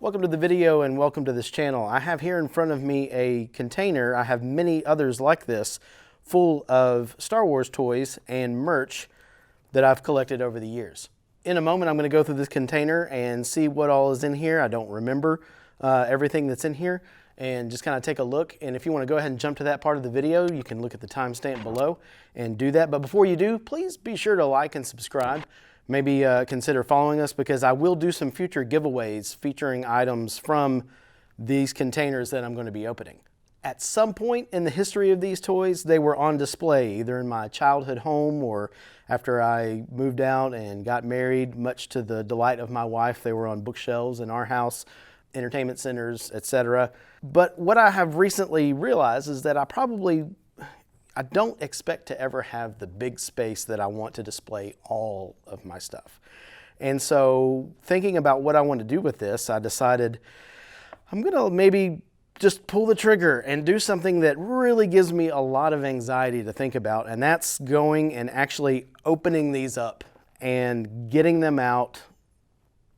Welcome to the video and welcome to this channel. I have here in front of me a container. I have many others like this full of Star Wars toys and merch that I've collected over the years. In a moment I'm going to go through this container and see what all is in here. I don't remember everything that's in here, and just kind of take a look. And if you want to go ahead and jump to that part of the video, you can look at the timestamp below and do that. But before you do, please be sure to like and subscribe. Maybe consider following us, because I will do some future giveaways featuring items from these containers that I'm going to be opening. At some point in the history of these toys, they were on display, either in my childhood home or after I moved out and got married. Much to the delight of my wife, they were on bookshelves in our house, entertainment centers, etc. But what I have recently realized is that I don't expect to ever have the big space that I want to display all of my stuff. And so, thinking about what I want to do with this, I decided I'm going to maybe just pull the trigger and do something that really gives me a lot of anxiety to think about, and that's going and actually opening these up and getting them out,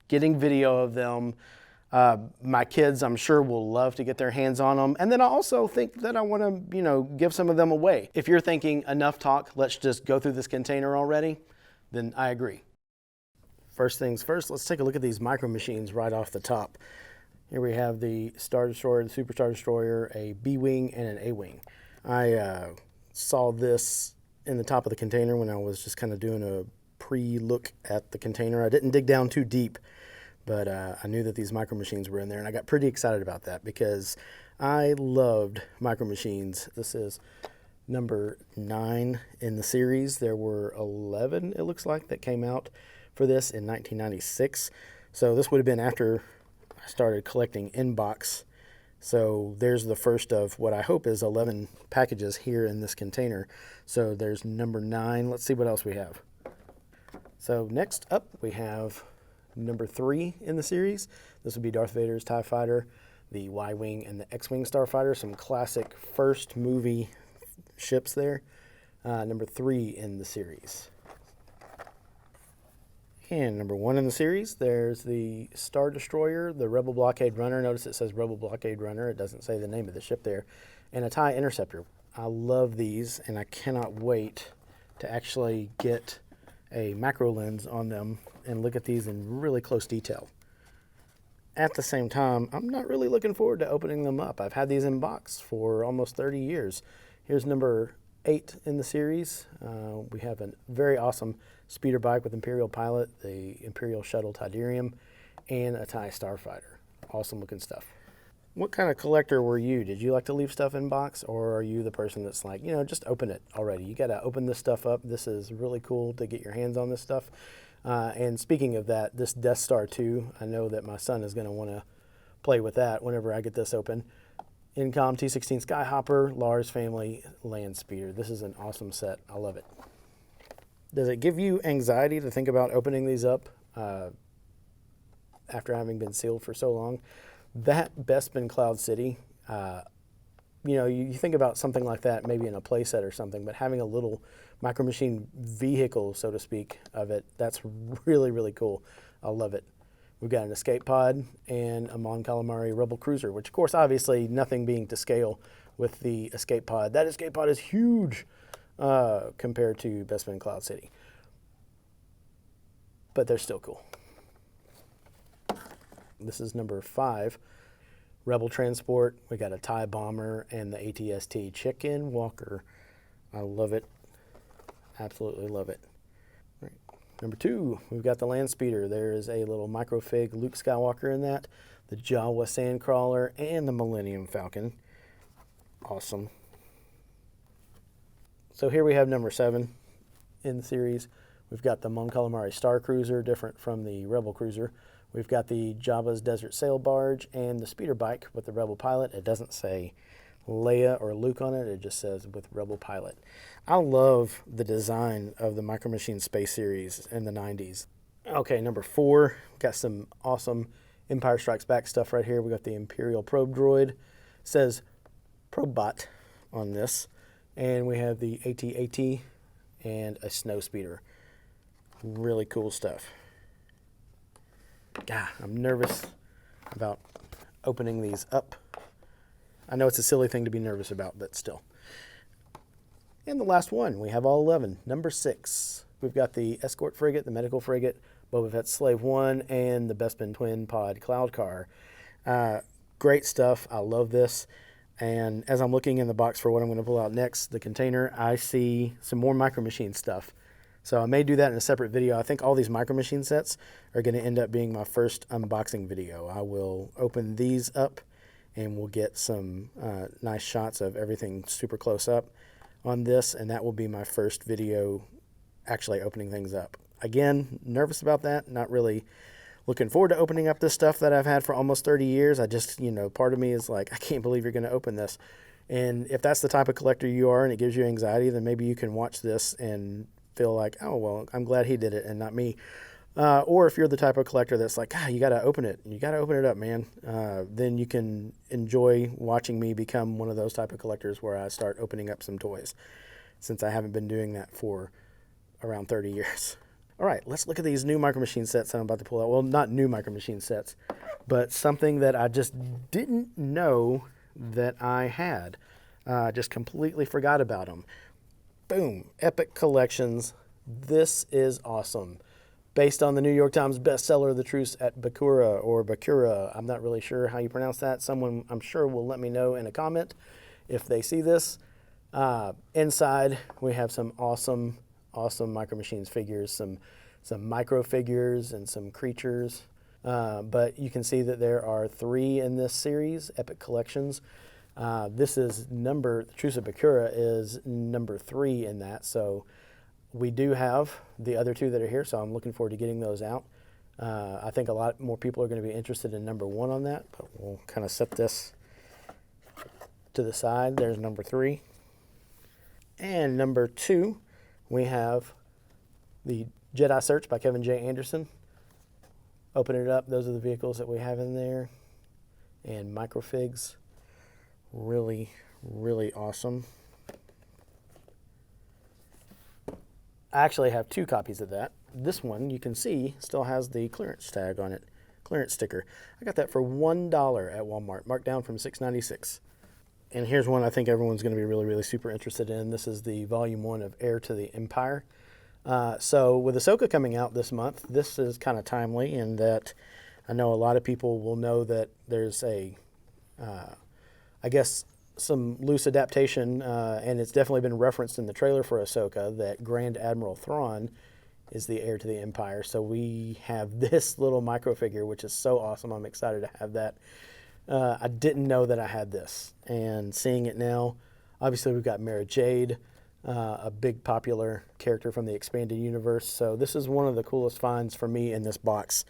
getting video of them. My kids, I'm sure, will love to get their hands on them. And then I also think that I want to, give some of them away. If you're thinking enough talk, let's just go through this container already, then I agree. First things first, let's take a look at these micro machines right off the top. Here we have the Star Destroyer, the Super Star Destroyer, a B-Wing, and an A-Wing. I saw this in the top of the container when I was just kind of doing a pre-look at the container. I didn't dig down too deep, but I knew that these micro machines were in there, and I got pretty excited about that because I loved micro machines. This is number 9 in the series. There were 11, it looks like, that came out for this in 1996. So this would have been after I started collecting inbox. So there's the first of what I hope is 11 packages here in this container. So there's number 9. Let's see what else we have. So next up we have number 3 in the series. This would be Darth Vader's TIE Fighter, the Y-Wing, and the X-Wing Starfighter. Some classic first movie ships there. Number 3 in the series. And number 1 in the series, there's the Star Destroyer, the Rebel Blockade Runner. Notice it says Rebel Blockade Runner. It doesn't say the name of the ship there. And a TIE Interceptor. I love these, and I cannot wait to actually get a macro lens on them and look at these in really close detail. At the same time, I'm not really looking forward to opening them up. I've had these in box for almost 30 years. Here's number 8 in the series. We have a very awesome speeder bike with Imperial pilot, the Imperial Shuttle Tidarium, and a TIE Starfighter. Awesome looking stuff. What kind of collector were you? Did you like to leave stuff in box, or are you the person that's like, just open it already? You got to open this stuff up. This is really cool to get your hands on this stuff. And speaking of that, this Death Star 2, I know that my son is going to want to play with that whenever I get this open. Incom T-16 Skyhopper, Lars Family Land Speeder. This is an awesome set. I love it. Does it give you anxiety to think about opening these up after having been sealed for so long? That Bespin Cloud City, you think about something like that maybe in a playset or something, but having a little micro machine vehicle, so to speak, of it, that's really, really cool. I love it. We've got an escape pod and a Mon Calamari Rebel Cruiser, which, of course, obviously nothing being to scale with the escape pod. That escape pod is huge compared to Bespin Cloud City, but they're still cool. This is number 5, Rebel Transport. We got a TIE Bomber and the ATST Chicken Walker. I love it. Absolutely love it. Right. Number 2, we've got the Land Speeder. There is a little microfig Luke Skywalker in that, the Jawa Sandcrawler, and the Millennium Falcon. Awesome. So here we have number 7 in the series. We've got the Mon Calamari Star Cruiser, different from the Rebel Cruiser. We've got the Jabba's Desert Sail Barge and the speeder bike with the Rebel pilot. It doesn't say Leia or Luke on it. It just says with Rebel pilot. I love the design of the Micro Machine Space Series in the 90s. Okay, number 4, got some awesome Empire Strikes Back stuff right here. We got the Imperial Probe Droid. It says Probot on this. And we have the AT-AT and a Snow Speeder. Really cool stuff. God, I'm nervous about opening these up. I know it's a silly thing to be nervous about, but still. And the last one, we have all 11. Number 6, we've got the escort frigate, the medical frigate, Boba Fett's Slave 1, and the Bespin Twin Pod Cloud Car. Great stuff. I love this. And as I'm looking in the box for what I'm going to pull out next, the container, I see some more Micro Machine stuff. So I may do that in a separate video. I think all these Micro Machine sets are going to end up being my first unboxing video. I will open these up and we'll get some nice shots of everything super close up on this, and that will be my first video actually opening things up. Again, nervous about that, not really looking forward to opening up this stuff that I've had for almost 30 years. I just, part of me is like, I can't believe you're going to open this. And if that's the type of collector you are and it gives you anxiety, then maybe you can watch this and feel like, oh, well, I'm glad he did it and not me. Or if you're the type of collector that's like, you got to open it. You got to open it up, man. Then you can enjoy watching me become one of those type of collectors where I start opening up some toys, since I haven't been doing that for around 30 years. All right, let's look at these new Micro Machine sets that I'm about to pull out. Well, not new Micro Machine sets, but something that I just didn't know that I had. Just completely forgot about them. Boom, Epic Collections. This is awesome. Based on the New York Times bestseller, The Truce at Bakura, or Bakura. I'm not really sure how you pronounce that. Someone, I'm sure, will let me know in a comment if they see this. Inside, we have some awesome Micro Machines figures, some micro figures and some creatures. But you can see that there are 3 in this series, Epic Collections. This is The Truce at Bakura is number 3 in that. So we do have the other 2 that are here, so I'm looking forward to getting those out. I think a lot more people are going to be interested in number 1 on that, but we'll kind of set this to the side. There's number 3. And number 2, we have the Jedi Search by Kevin J. Anderson. Open it up. Those are the vehicles that we have in there. And microfigs. Really, really awesome. I actually have 2 copies of that. This one, you can see, still has the clearance tag on it, clearance sticker. I got that for $1 at Walmart, marked down from $6.96. And here's one I think everyone's going to be really, really super interested in. This is the Volume 1 of Heir to the Empire. So with Ahsoka coming out this month, this is kind of timely in that I know a lot of people will know that there's I guess, some loose adaptation, and it's definitely been referenced in the trailer for Ahsoka, that Grand Admiral Thrawn is the heir to the Empire. So we have this little micro figure, which is so awesome. I'm excited to have that. I didn't know that I had this, and seeing it now, obviously we've got Mara Jade, a big popular character from the expanded universe. So this is one of the coolest finds for me in this box.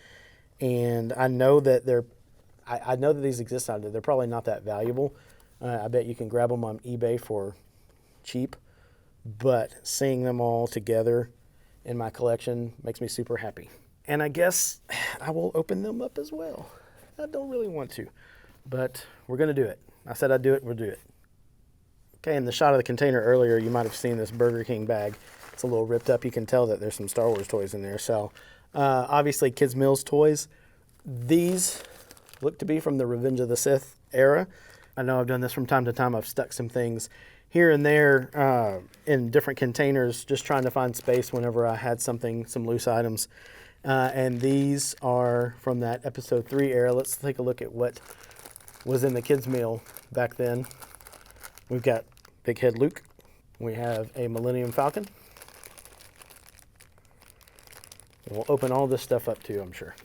And I know that I know that these exist out there. They're probably not that valuable. I bet you can grab them on eBay for cheap. But seeing them all together in my collection makes me super happy. And I guess I will open them up as well. I don't really want to, but we're going to do it. I said I'd do it, we'll do it. Okay, in the shot of the container earlier, you might have seen this Burger King bag. It's a little ripped up. You can tell that there's some Star Wars toys in there. So obviously Kids Meals toys. These look to be from the Revenge of the Sith era. I know I've done this from time to time. I've stuck some things here and there in different containers, just trying to find space whenever I had some loose items. And these are from that Episode 3 era. Let's take a look at what was in the kids' meal back then. We've got Big Head Luke. We have a Millennium Falcon. We'll open all this stuff up too, I'm sure.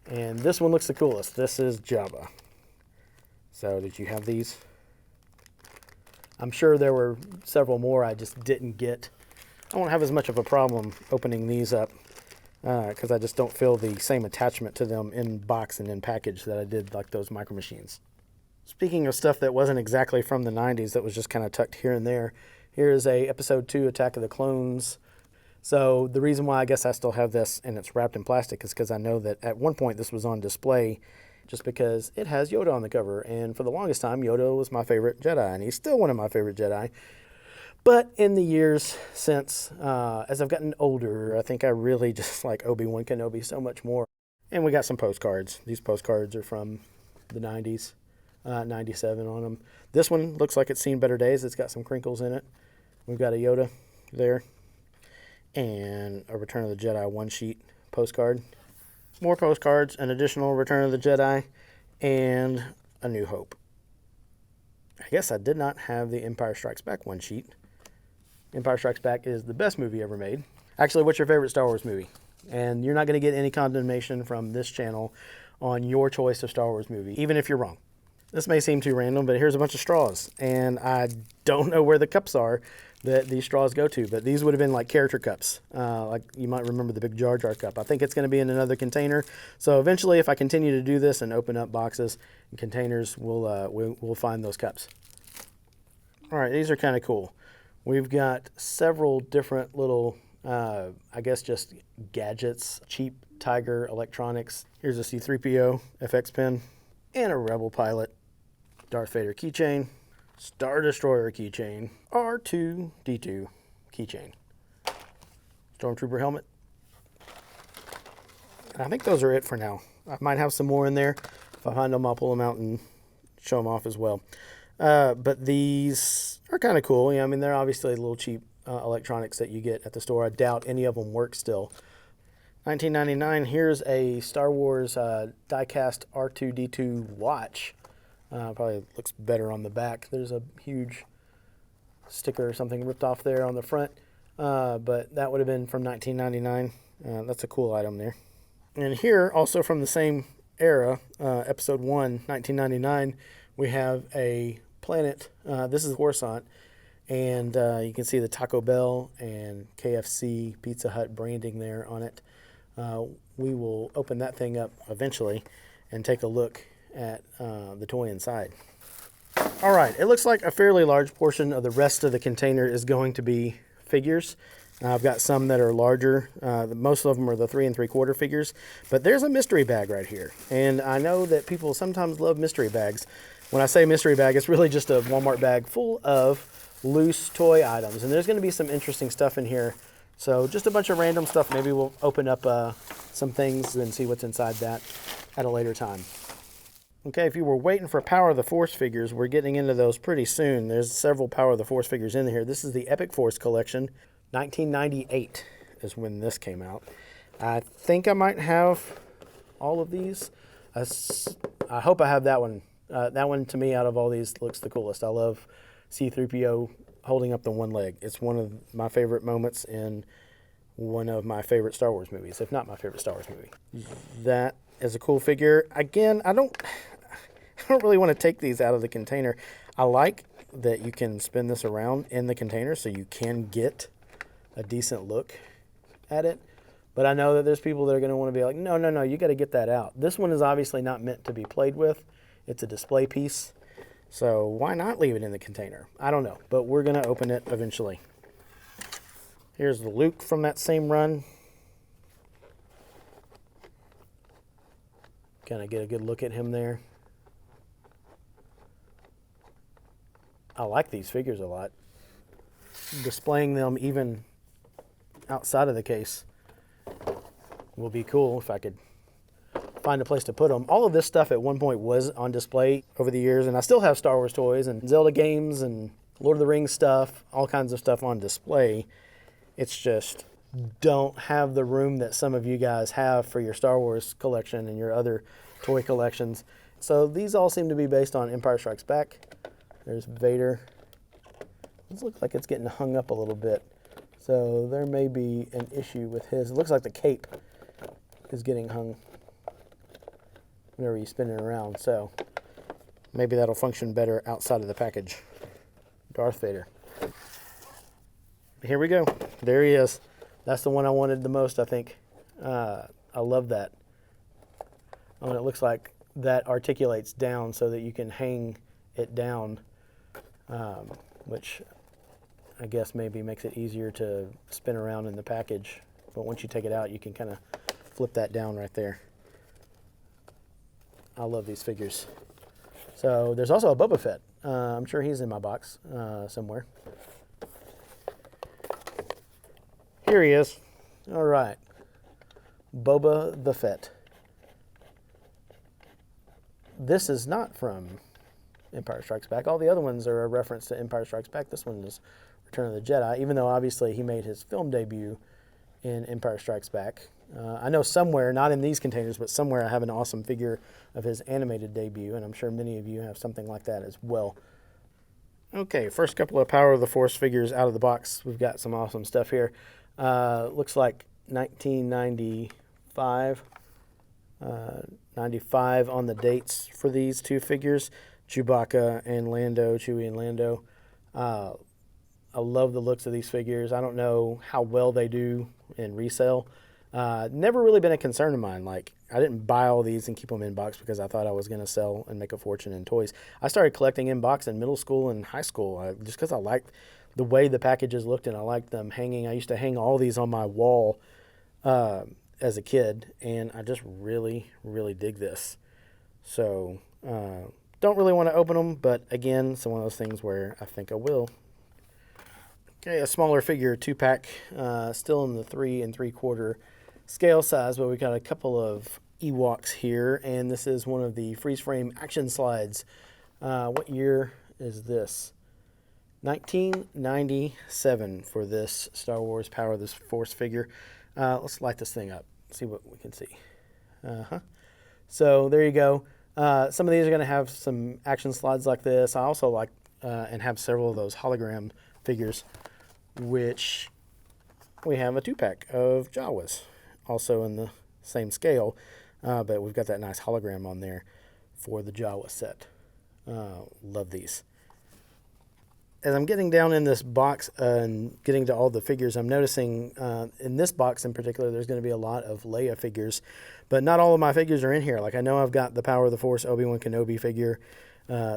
And this one looks the coolest. This is Jabba. So did you have these? I'm sure there were several more I just didn't get. I won't have as much of a problem opening these up because I just don't feel the same attachment to them in box and in package that I did like those Micro Machines. Speaking of stuff that wasn't exactly from the 90s, that was just kind of tucked here and there, here's a Episode 2 Attack of the Clones. So the reason why I guess I still have this and it's wrapped in plastic is because I know that at one point this was on display just because it has Yoda on the cover. And for the longest time, Yoda was my favorite Jedi, and he's still one of my favorite Jedi. But in the years since, as I've gotten older, I think I really just like Obi-Wan Kenobi so much more. And we got some postcards. These postcards are from the 90s, 97 on them. This one looks like it's seen better days. It's got some crinkles in it. We've got a Yoda there and a Return of the Jedi one-sheet postcard. More postcards, an additional Return of the Jedi, and A New Hope. I guess I did not have the Empire Strikes Back one sheet. Empire Strikes Back is the best movie ever made. Actually, what's your favorite Star Wars movie? And you're not going to get any condemnation from this channel on your choice of Star Wars movie, even if you're wrong. This may seem too random, but here's a bunch of straws. And I don't know where the cups are that these straws go to, but these would have been like character cups. Like you might remember the big Jar Jar cup. I think it's going to be in another container. So eventually, if I continue to do this and open up boxes and containers, we'll find those cups. All right, these are kind of cool. We've got several different little, I guess just gadgets, cheap Tiger electronics. Here's a C-3PO FX pen and a Rebel pilot, Darth Vader keychain, Star Destroyer keychain, R2-D2 keychain, Stormtrooper helmet. And I think those are it for now. I might have some more in there. If I find them, I'll pull them out and show them off as well. But these are kind of cool. Yeah, I mean, they're obviously little cheap electronics that you get at the store. I doubt any of them work still. $19.99. Here's a Star Wars die-cast R2-D2 watch. Probably looks better on the back. There's a huge sticker or something ripped off there on the front. But that would have been from $19.99. That's a cool item there. And here, also from the same era, Episode 1, 1999, we have a planet. This is Coruscant. And you can see the Taco Bell and KFC Pizza Hut branding there on it. We will open that thing up eventually and take a look at the toy inside. All right, it looks like a fairly large portion of the rest of the container is going to be figures. I've got some that are larger. Most of them are the 3 3/4 figures, but there's a mystery bag right here. And I know that people sometimes love mystery bags. When I say mystery bag, it's really just a Walmart bag full of loose toy items. And there's going to be some interesting stuff in here. So just a bunch of random stuff. Maybe we'll open up some things and see what's inside that at a later time. Okay, if you were waiting for Power of the Force figures, we're getting into those pretty soon. There's several Power of the Force figures in here. This is the Epic Force collection. 1998 is when this came out. I think I might have all of these. I hope I have that one. That one, to me, out of all these, looks the coolest. I love C-3PO holding up the one leg. It's one of my favorite moments in one of my favorite Star Wars movies, if not my favorite Star Wars movie. That is a cool figure. Again, I don't really want to take these out of the container. I like that you can spin this around in the container so you can get a decent look at it. But I know that there's people that are going to want to be like, no, you got to get that out. This one is obviously not meant to be played with. It's a display piece. So why not leave it in the container? I don't know, but we're going to open it eventually. Here's the Luke from that same run. Kind of get a good look at him there. I like these figures a lot. Displaying them even outside of the case will be cool if I could find a place to put them. All of this stuff at one point was on display over the years, and I still have Star Wars toys and Zelda games and Lord of the Rings stuff, all kinds of stuff on display. It's just don't have the room that some of you guys have for your Star Wars collection and your other toy collections. So these all seem to be based on Empire Strikes Back. There's Vader. This looks like it's getting hung up a little bit. So there may be an issue with his. It looks like the cape is getting hung whenever you spin it around. So maybe that'll function better outside of the package. Darth Vader. Here we go. There he is. That's the one I wanted the most, I think. I love that. And it looks like that articulates down so that you can hang it down, which I guess maybe makes it easier to spin around in the package. But once you take it out, you can kind of flip that down right there. I love these figures. So there's also a Boba Fett. I'm sure he's in my box somewhere. Here he is. All right. Boba the Fett. this is not from Empire Strikes Back. All the other ones are a reference to Empire Strikes Back. This one is Return of the Jedi, even though obviously he made his film debut in Empire Strikes Back. I know somewhere, not in these containers, but somewhere I have an awesome figure of his animated debut, and I'm sure many of you have something like that as well. Okay, first couple of Power of the Force figures out of the box. We've got some awesome stuff here. Looks like 1995. 95 on the dates for these two figures, Chewbacca and Lando, Chewie and Lando. I love the looks of these figures. I don't know how well they do in resale. Never really been a concern of mine. Like, I didn't buy all these and keep them in box because I thought I was going to sell and make a fortune in toys. I started collecting in box in middle school and high school just because I liked the way the packages looked and I liked them hanging. I used to hang all these on my wall as a kid, and I just really, really dig this. So, don't really want to open them, but again, it's one of those things where I think I will. Okay, a smaller figure, 2-pack, still in the 3 3/4 scale size, but we got a couple of Ewoks here, and this is one of the freeze frame action slides. What year is this? 1997 for this Star Wars Power of the Force figure. Let's light this thing up, see what we can see. So there you go. Some of these are going to have some action slides like this. I also like and have several of those hologram figures, which we have a 2-pack of Jawas, also in the same scale, but we've got that nice hologram on there for the Jawa set. Love these. As I'm getting down in this box and getting to all the figures, I'm noticing in this box in particular, there's going to be a lot of Leia figures, but not all of my figures are in here. Like, I know I've got the Power of the Force Obi-Wan Kenobi figure,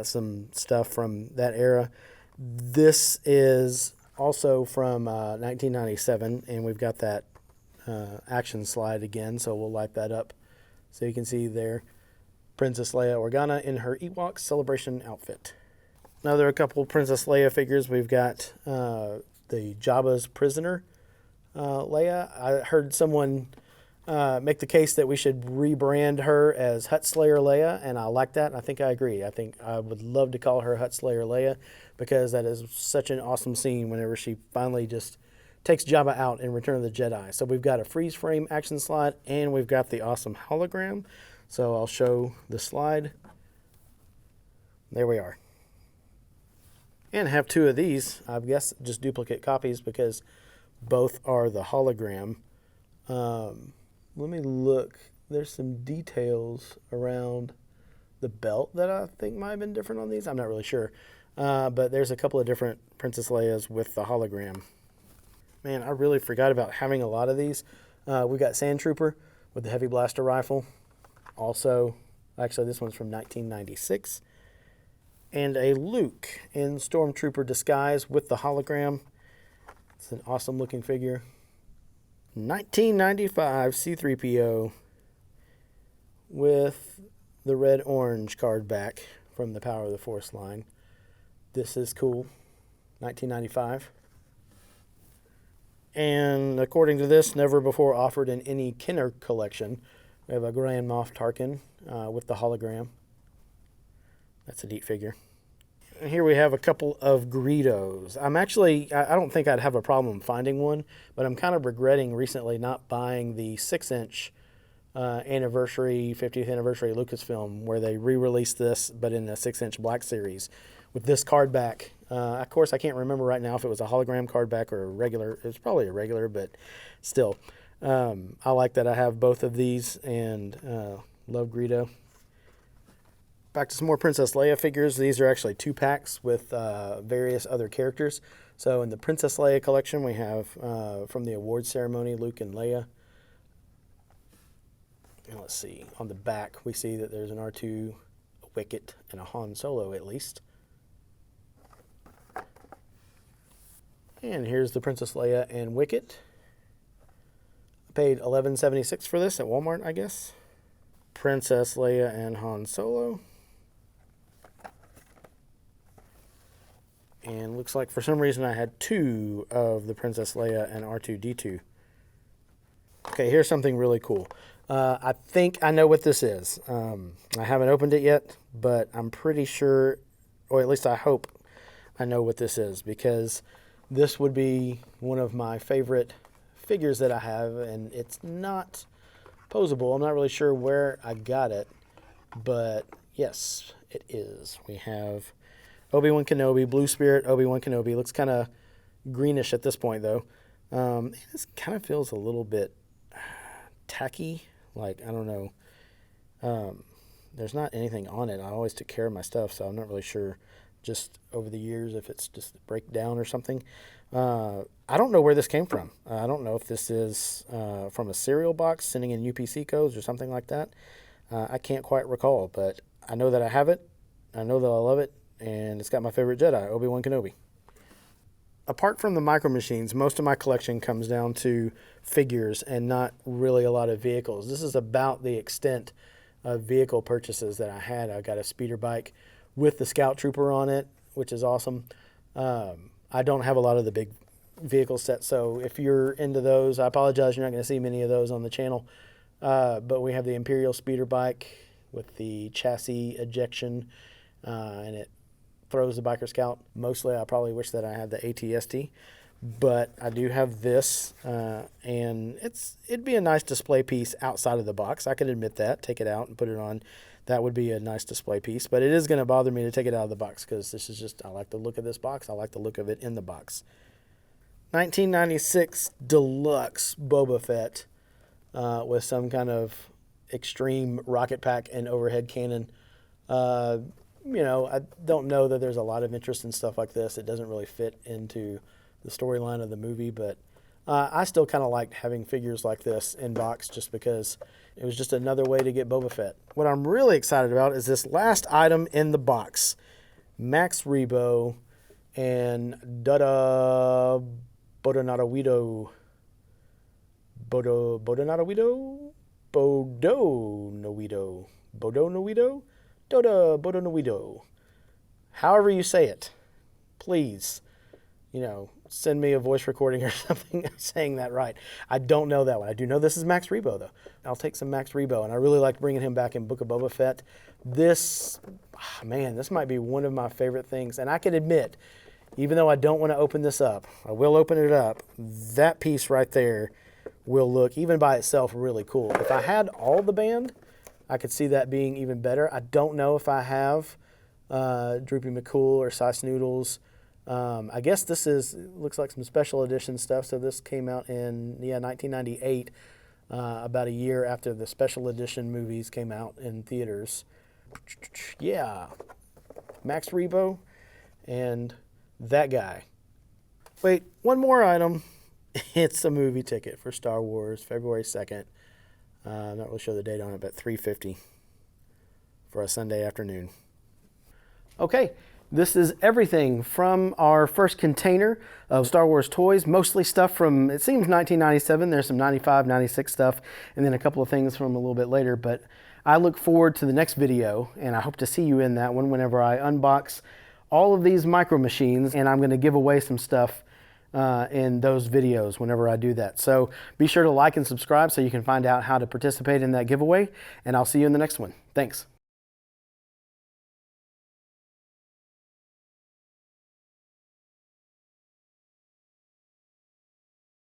some stuff from that era. This is also from 1997, and we've got that action slide again, so we'll light that up so you can see there Princess Leia Organa in her Ewoks celebration outfit. Now there are a couple Princess Leia figures. We've got the Jabba's prisoner Leia. I heard someone make the case that we should rebrand her as Hutt Slayer Leia, and I like that, and I think I agree. I think I would love to call her Hutt Slayer Leia because that is such an awesome scene whenever she finally just takes Jabba out in Return of the Jedi. So we've got a freeze frame action slide, and we've got the awesome hologram. So I'll show the slide. There we are. And have two of these, I guess just duplicate copies because both are the hologram. Let me look. There's some details around the belt that I think might have been different on these. I'm not really sure. But there's a couple of different Princess Leias with the hologram. Man, I really forgot about having a lot of these. We got Sand Trooper with the heavy blaster rifle. Also, actually this one's from 1996. And a Luke in Stormtrooper disguise with the hologram. It's an awesome looking figure. 1995 C-3PO with the red-orange card back from the Power of the Force line. This is cool. 1995. And according to this, never before offered in any Kenner collection, we have a Grand Moff Tarkin with the hologram. That's a neat figure. And here we have a couple of Greedos. I don't think I'd have a problem finding one, but I'm kind of regretting recently not buying the 6-inch anniversary, 50th anniversary Lucasfilm, where they re-released this, but in a 6-inch Black Series with this card back. Of course, I can't remember right now if it was a hologram card back or a regular. It's probably a regular, but still. I like that I have both of these and love Greedo. Back to some more Princess Leia figures. These are actually 2-packs with various other characters. So in the Princess Leia collection, we have from the awards ceremony, Luke and Leia. And let's see, on the back, we see that there's an R2, a Wicket, and a Han Solo at least. And here's the Princess Leia and Wicket. I paid $11.76 for this at Walmart, I guess. Princess Leia and Han Solo. And looks like for some reason I had 2 of the Princess Leia and R2-D2. Okay, here's something really cool. I think I know what this is. I haven't opened it yet, but I'm pretty sure, or at least I hope I know what this is, because this would be one of my favorite figures that I have, and it's not posable. I'm not really sure where I got it, but yes, it is. We have Obi-Wan Kenobi, Blue Spirit Obi-Wan Kenobi. Looks kind of greenish at this point, though. This kind of feels a little bit tacky. Like, I don't know. There's not anything on it. I always took care of my stuff, so I'm not really sure just over the years if it's just breakdown or something. I don't know where this came from. I don't know if this is from a cereal box sending in UPC codes or something like that. I can't quite recall, but I know that I have it. I know that I love it, and it's got my favorite Jedi, Obi-Wan Kenobi. Apart from the Micro Machines, most of my collection comes down to figures and not really a lot of vehicles. This is about the extent of vehicle purchases that I had. I got a speeder bike with the Scout Trooper on it, which is awesome. I don't have a lot of the big vehicle sets, so if you're into those, I apologize, you're not going to see many of those on the channel. But we have the Imperial speeder bike with the chassis ejection, and it throws the Biker Scout. Mostly, I probably wish that I had the ATST, but I do have this, and it'd be a nice display piece outside of the box. I can admit that. Take it out and put it on. That would be a nice display piece, but it is going to bother me to take it out of the box because this is just, I like the look of this box. I like the look of it in the box. 1996 Deluxe Boba Fett with some kind of extreme rocket pack and overhead cannon. You know, I don't know that there's a lot of interest in stuff like this. It doesn't really fit into the storyline of the movie, but I still kind of liked having figures like this in box just because it was just another way to get Boba Fett. What I'm really excited about is this last item in the box. Max Rebo and Dada Bodonadawido. Bodonadawido? Bodonowido. Bodonowido? Doda Bodonowido. However you say it, please, you know, send me a voice recording or something saying that right. I don't know that one. I do know this is Max Rebo, though. I'll take some Max Rebo, and I really liked bringing him back in Book of Boba Fett. This, man, this might be one of my favorite things. And I can admit, even though I don't want to open this up, I will open it up. That piece right there will look, even by itself, really cool. If I had all the band, I could see that being even better. I don't know if I have Droopy McCool or Sice Noodles. I guess this looks like some special edition stuff. So this came out in 1998, about a year after the special edition movies came out in theaters. Yeah, Max Rebo and that guy. Wait, one more item. It's a movie ticket for Star Wars, February 2nd. I'm not really sure the date on it, but $3.50 for a Sunday afternoon. Okay, this is everything from our first container of Star Wars toys, mostly stuff from, it seems, 1997. There's some 95, 96 stuff, and then a couple of things from a little bit later. But I look forward to the next video, and I hope to see you in that one whenever I unbox all of these Micro Machines, and I'm going to give away some stuff in those videos whenever I do that. So be sure to like and subscribe so you can find out how to participate in that giveaway, and I'll see you in the next one. Thanks.